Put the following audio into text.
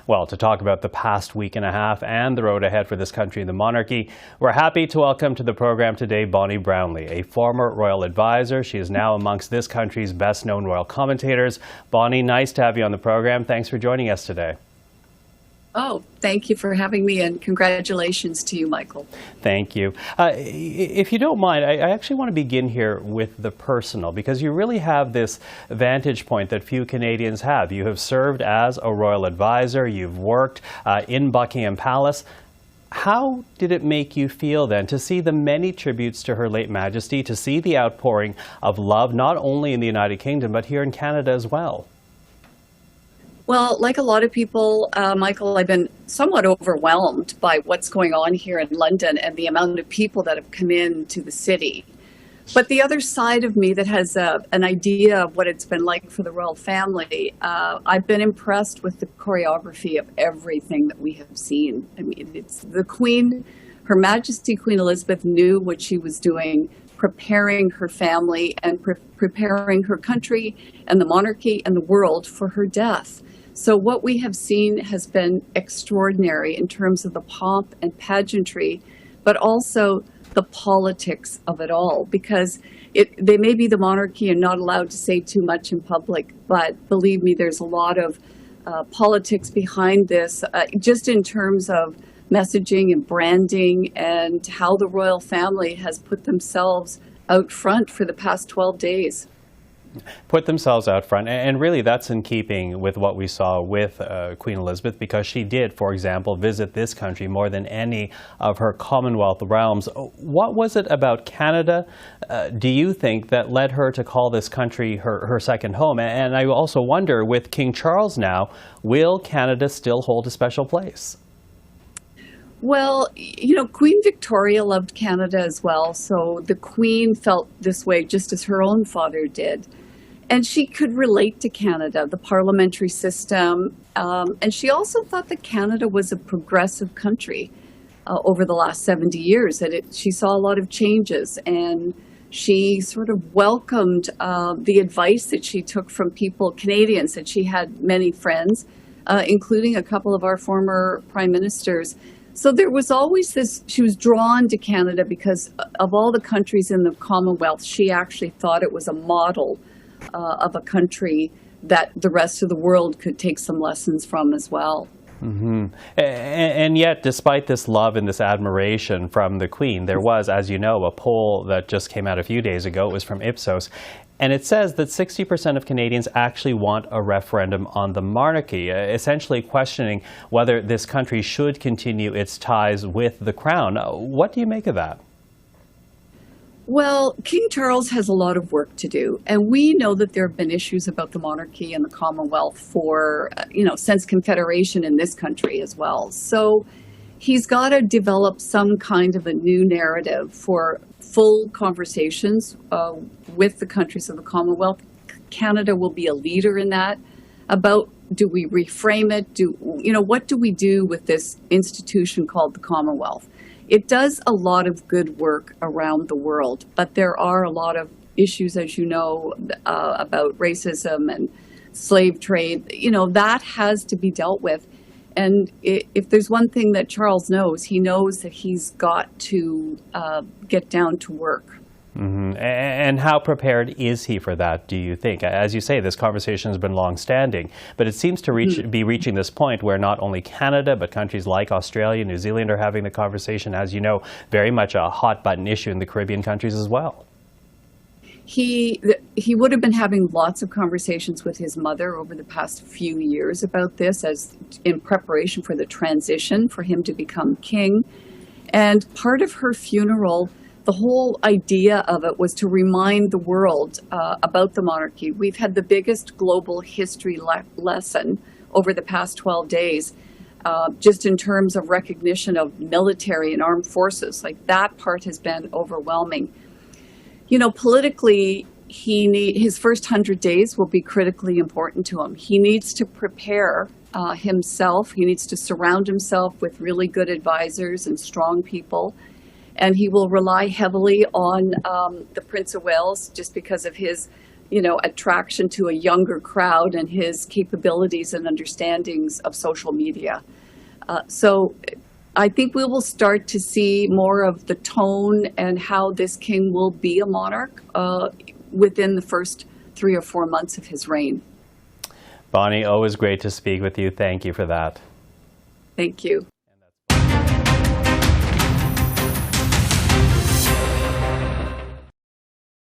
Well, to talk about the past week and a half and the road ahead for this country and the monarchy, we're happy to welcome to the program today Bonnie Brownlee, a former royal advisor. She is now amongst this country's best-known royal commentators. Bonnie, nice to have you on the program. Thanks for joining us today. Oh, thank you for having me, and congratulations to you, Michael. Thank you. If you don't mind, I actually want to begin here with the personal, because you really have this vantage point that few Canadians have. You have served as a royal advisor, you've worked in Buckingham Palace. How did it make you feel then to see the many tributes to Her late Majesty, to see the outpouring of love not only in the United Kingdom but here in Canada as well? Well, like a lot of people, Michael, I've been somewhat overwhelmed by what's going on here in London and the amount of people that have come in to the city. But the other side of me that has an idea of what it's been like for the royal family, I've been impressed with the choreography of everything that we have seen. I mean, it's the Queen, Her Majesty Queen Elizabeth knew what she was doing, preparing her family and preparing her country and the monarchy and the world for her death. So what we have seen has been extraordinary in terms of the pomp and pageantry, but also the politics of it all, because they may be the monarchy and not allowed to say too much in public, but believe me, there's a lot of politics behind this, just in terms of messaging and branding and how the royal family has put themselves out front for the past 12 days. Put themselves out front, and really that's in keeping with what we saw with Queen Elizabeth, because she did, for example, visit this country more than any of her Commonwealth realms. What was it about Canada, do you think, that led her to call this country her second home? And I also wonder, with King Charles now, will Canada still hold a special place? Well, you know, Queen Victoria loved Canada as well, so the Queen felt this way just as her own father did. And she could relate to Canada, the parliamentary system, and she also thought that Canada was a progressive country over the last 70 years, that she saw a lot of changes, and she sort of welcomed the advice that she took from Canadians, that she had many friends, including a couple of our former prime ministers. So there was always this, she was drawn to Canada because of all the countries in the Commonwealth, she actually thought it was a model of a country that the rest of the world could take some lessons from as well. Mm-hmm. And yet, despite this love and this admiration from the Queen, there was, as you know, a poll that just came out a few days ago. It was from Ipsos. And it says that 60% of Canadians actually want a referendum on the monarchy, essentially questioning whether this country should continue its ties with the crown. What do you make of that? Well, King Charles has a lot of work to do, and we know that there have been issues about the monarchy and the Commonwealth for, since Confederation in this country as well. So he's got to develop some kind of a new narrative for full conversations with the countries of the Commonwealth. Canada will be a leader in that. About, do we reframe it? What do we do with this institution called the Commonwealth? It does a lot of good work around the world, but there are a lot of issues, as you know, about racism and slave trade. That has to be dealt with. And if there's one thing that Charles knows, he knows that he's got to get down to work. Mm-hmm. And how prepared is he for that, do you think? As you say, this conversation has been long-standing, but it seems to be reaching this point where not only Canada, but countries like Australia, New Zealand are having the conversation, as you know, very much a hot-button issue in the Caribbean countries as well. He would have been having lots of conversations with his mother over the past few years about this, as in preparation for the transition for him to become king. And part of her funeral, the whole idea of it was to remind the world about the monarchy. We've had the biggest global history lesson over the past 12 days, just in terms of recognition of military and armed forces. Like, that part has been overwhelming. Politically, his first 100 days will be critically important to him. He needs to prepare himself. He needs to surround himself with really good advisors and strong people. And he will rely heavily on the Prince of Wales, just because of his attraction to a younger crowd and his capabilities and understandings of social media. So I think we will start to see more of the tone and how this king will be a monarch within the first 3 or 4 months of his reign. Bonnie, always great to speak with you. Thank you for that. Thank you.